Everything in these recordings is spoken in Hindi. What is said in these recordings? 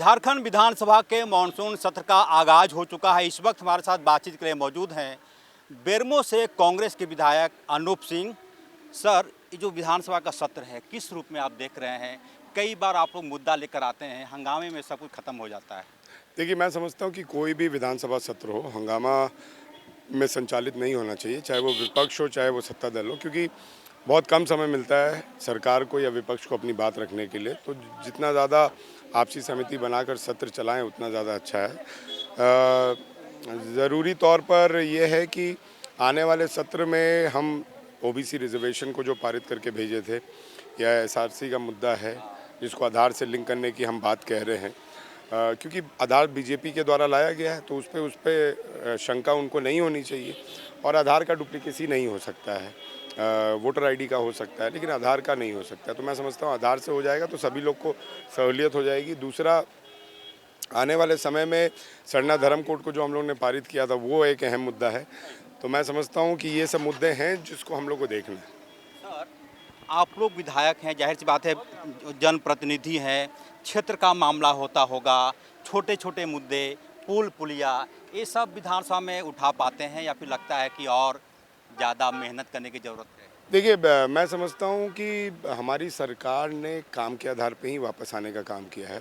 झारखंड विधानसभा के मानसून सत्र का आगाज हो चुका है। इस वक्त हमारे साथ बातचीत के लिए मौजूद हैं बेरमो से कांग्रेस के विधायक अनूप सिंह। सर, ये जो विधानसभा का सत्र है किस रूप में आप देख रहे हैं? कई बार आप लोग मुद्दा लेकर आते हैं, हंगामे में सब कुछ खत्म हो जाता है। देखिए, मैं समझता हूँ कि कोई भी विधानसभा सत्र हो, हंगामा में संचालित नहीं होना चाहिए, चाहे वो विपक्ष हो, चाहे वो सत्ता दल हो, क्योंकि बहुत कम समय मिलता है सरकार को या विपक्ष को अपनी बात रखने के लिए। तो जितना ज़्यादा आपसी समिति बनाकर सत्र चलाएं उतना ज़्यादा अच्छा है। ज़रूरी तौर पर यह है कि आने वाले सत्र में हम ओबीसी रिजर्वेशन को जो पारित करके भेजे थे, या एसआरसी का मुद्दा है जिसको आधार से लिंक करने की हम बात कह रहे हैं, क्योंकि आधार बीजेपी के द्वारा लाया गया है, तो उस पर शंका उनको नहीं होनी चाहिए। और आधार का डुप्लीकेसी नहीं हो सकता है, वोटर आईडी का हो सकता है, लेकिन आधार का नहीं हो सकता। तो मैं समझता हूँ आधार से हो जाएगा तो सभी लोग को सहूलियत हो जाएगी। दूसरा, आने वाले समय में सरना धर्म कोड को जो हम लोग ने पारित किया था, वो एक अहम मुद्दा है। तो मैं समझता हूँ कि ये सब मुद्दे हैं जिसको हम लोग को देखना है। सर, आप लोग विधायक हैं, जाहिर सी बात है, जनप्रतिनिधि हैं, क्षेत्र का मामला होता होगा, छोटे छोटे मुद्दे, पुल पुलिया, ये सब विधानसभा में उठा पाते हैं या फिर लगता है कि और ज़्यादा मेहनत करने की ज़रूरत है? देखिए, मैं समझता हूँ कि हमारी सरकार ने काम के आधार पे ही वापस आने का काम किया है।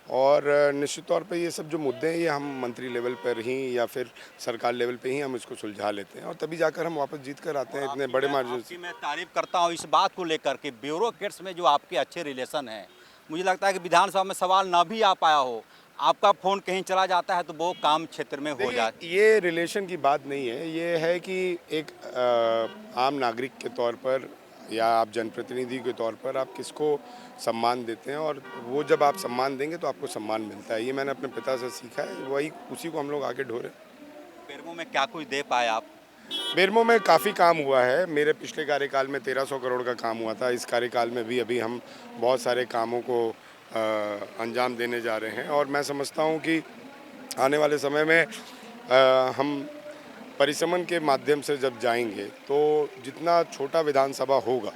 और निश्चित तौर पे ये सब जो मुद्दे हैं, ये हम मंत्री लेवल पर ही या फिर सरकार लेवल पे ही हम इसको सुलझा लेते हैं, और तभी जाकर हम वापस जीत कर आते हैं इतने बड़े मार्जिन से। आपकी मैं तारीफ करता हूँ इस बात को लेकर के, ब्यूरोक्रेट्स में जो आपके अच्छे रिलेशन हैं। मुझे लगता है कि विधानसभा में सवाल ना भी आ पाया हो, आपका फ़ोन कहीं चला जाता है तो वो काम क्षेत्र में हो देखिए, जाए। ये रिलेशन की बात नहीं है, ये है कि एक आम नागरिक के तौर पर या आप जनप्रतिनिधि के तौर पर आप किसको सम्मान देते हैं, और वो जब आप सम्मान देंगे तो आपको सम्मान मिलता है। ये मैंने अपने पिता से सीखा है, वही उसी को हम लोग आगे ढोरे। बेरमो में क्या कुछ दे पाए आप? बेरमो में काफ़ी काम हुआ है। मेरे पिछले कार्यकाल में 1300 करोड़ का काम हुआ था। इस कार्यकाल में भी अभी हम बहुत सारे कामों को अंजाम देने जा रहे हैं, और मैं समझता हूँ कि आने वाले समय में हम परिसमन के माध्यम से जब जाएंगे तो जितना छोटा विधानसभा होगा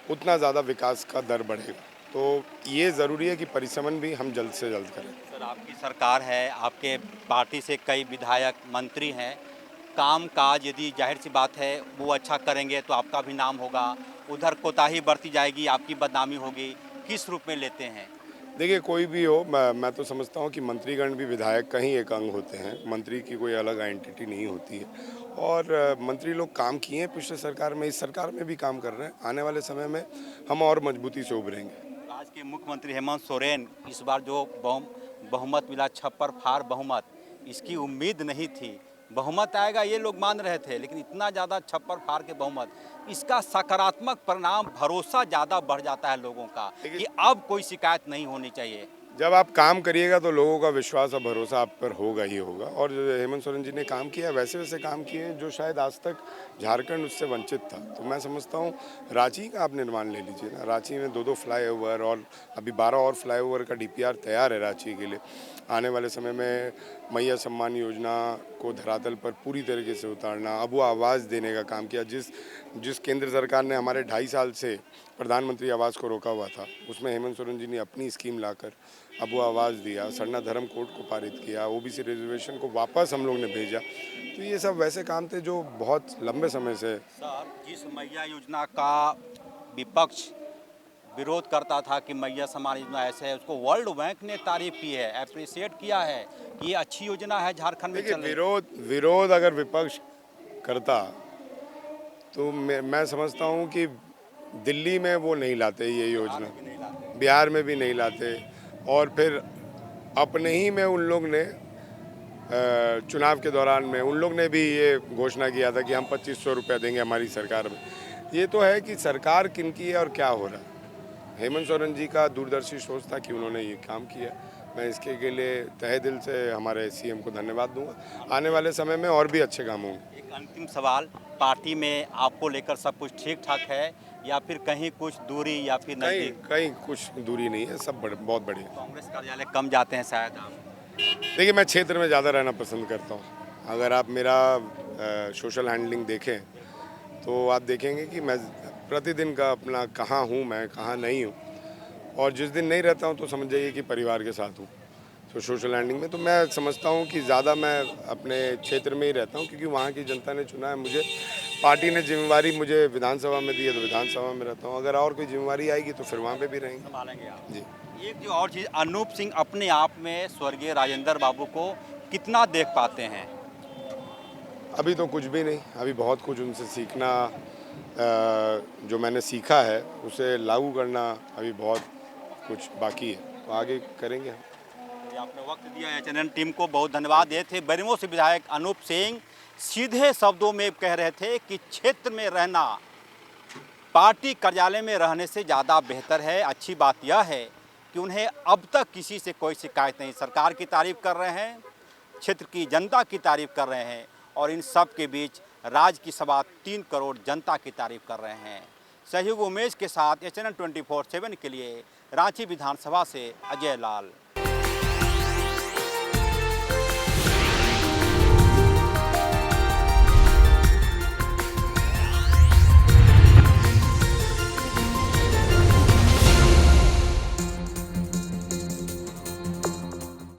उतना ज़्यादा विकास का दर बढ़ेगा। तो ये ज़रूरी है कि परिसमन भी हम जल्द से जल्द करें। सर, आपकी सरकार है, आपके पार्टी से कई विधायक मंत्री हैं, काम काज यदि जाहिर सी बात है वो अच्छा करेंगे तो आपका भी नाम होगा, उधर कोताही बरती जाएगी, आपकी बदनामी होगी, किस रूप में लेते हैं? देखिए, कोई भी हो, मैं तो समझता हूँ कि मंत्रीगण भी विधायक का ही एक अंग होते हैं। मंत्री की कोई अलग आइडेंटिटी नहीं होती है, और मंत्री लोग काम किए हैं पिछले सरकार में, इस सरकार में भी काम कर रहे हैं। आने वाले समय में हम और मजबूती से उभरेंगे। राज्य के मुख्यमंत्री हेमंत सोरेन, इस बार जो बहुमत मिला, छप्पर फाड़ बहुमत, इसकी उम्मीद नहीं थी। बहुमत आएगा ये लोग मान रहे थे, लेकिन इतना ज़्यादा छप्पर फाड़ के बहुमत, इसका सकारात्मक परिणाम, भरोसा ज़्यादा बढ़ जाता है लोगों का कि अब कोई शिकायत नहीं होनी चाहिए। जब आप काम करिएगा तो लोगों का विश्वास और भरोसा आप पर होगा ही होगा। और जो हेमंत सोरेन जी ने काम किया, वैसे वैसे काम किए हैं जो शायद आज तक झारखंड उससे वंचित था। तो मैं समझता हूँ रांची का आप निर्माण ले लीजिए ना, रांची में 2-2 फ्लाईओवर, और अभी 12 और फ्लाईओवर का डीपीआर तैयार है रांची के लिए। आने वाले समय में मैया सम्मान योजना को धरातल पर पूरी तरीके से उतारना, अब वो आवाज़ देने का काम किया। जिस केंद्र सरकार ने हमारे 2.5 साल से प्रधानमंत्री आवास को रोका हुआ था, उसमें हेमंत सोरेन जी ने अपनी स्कीम लाकर अब वो आवाज़ दिया। सरना धर्म कोड को पारित किया, ओबीसी रिजर्वेशन को वापस हम लोग ने भेजा। तो ये सब वैसे काम थे जो बहुत लंबे समय से। सर, जिस मैया योजना का विपक्ष विरोध करता था कि मैया सम्मान योजना ऐसे है, उसको वर्ल्ड बैंक ने तारीफ की है, अप्रिशिएट किया है कि ये अच्छी योजना है, झारखंड में देखिए, चल रही। विरोध अगर विपक्ष करता तो मैं समझता हूँ कि दिल्ली में वो नहीं लाते ये योजना, भी नहीं लाते। बिहार में भी नहीं लाते। और फिर अपने ही में उन लोग ने चुनाव के दौरान में उन लोग ने भी ये घोषणा किया था कि हम 2500 रुपये देंगे हमारी सरकार में। ये तो है कि सरकार किनकी है और क्या हो रहा है। हेमंत सोरेन जी का दूरदर्शी सोच था कि उन्होंने ये काम किया। मैं इसके के लिए तहे दिल से हमारे सीएम को धन्यवाद दूंगा। आने वाले समय में और भी अच्छे काम होंगे। एक अंतिम सवाल, पार्टी में आपको लेकर सब कुछ ठीक ठाक है या फिर कहीं कुछ दूरी या फिर कहीं नज़दीक? कहीं कुछ दूरी नहीं है, सब बहुत बढ़िया। कांग्रेस कार्यालय कम जाते हैं शायद आप? देखिए, मैं क्षेत्र में ज़्यादा रहना पसंद करता हूँ। अगर आप मेरा सोशल हैंडलिंग देखें तो आप देखेंगे कि मैं प्रतिदिन का अपना कहाँ हूँ, मैं कहाँ नहीं हूँ। और जिस दिन नहीं रहता हूँ तो समझ जाइए कि परिवार के साथ हूँ। तो सोशल लैंडिंग में तो मैं समझता हूँ कि ज़्यादा मैं अपने क्षेत्र में ही रहता हूँ, क्योंकि वहाँ की जनता ने चुना है मुझे, पार्टी ने जिम्मेवारी मुझे विधानसभा में दी है, तो विधानसभा में रहता हूँ। अगर और कोई जिम्मेवारी आएगी तो फिर वहाँ पे भी रहेंगे। संभालेंगे आप। जी। एक जो और चीज़, अनूप सिंह अपने आप में स्वर्गीय राजेंद्र बाबू को कितना देख पाते हैं? अभी तो कुछ भी नहीं, अभी बहुत कुछ उनसे सीखना, जो मैंने सीखा है उसे लागू करना अभी बहुत कुछ बाकी है, तो आगे करेंगे हम। ये आपने वक्त दिया एचएनएन टीम को, बहुत धन्यवाद। ये थे बेरमो से विधायक अनूप सिंह, सीधे शब्दों में कह रहे थे कि क्षेत्र में रहना पार्टी कार्यालय में रहने से ज़्यादा बेहतर है। अच्छी बात यह है कि उन्हें अब तक किसी से कोई शिकायत नहीं, सरकार की तारीफ कर रहे हैं, क्षेत्र की जनता की तारीफ कर रहे हैं, और इन सब के बीच राज्य की 3.25 करोड़ जनता की तारीफ कर रहे हैं। सहयोग उमेश के साथ एचएनएन 24/7 के लिए रांची विधानसभा से अजय लाल।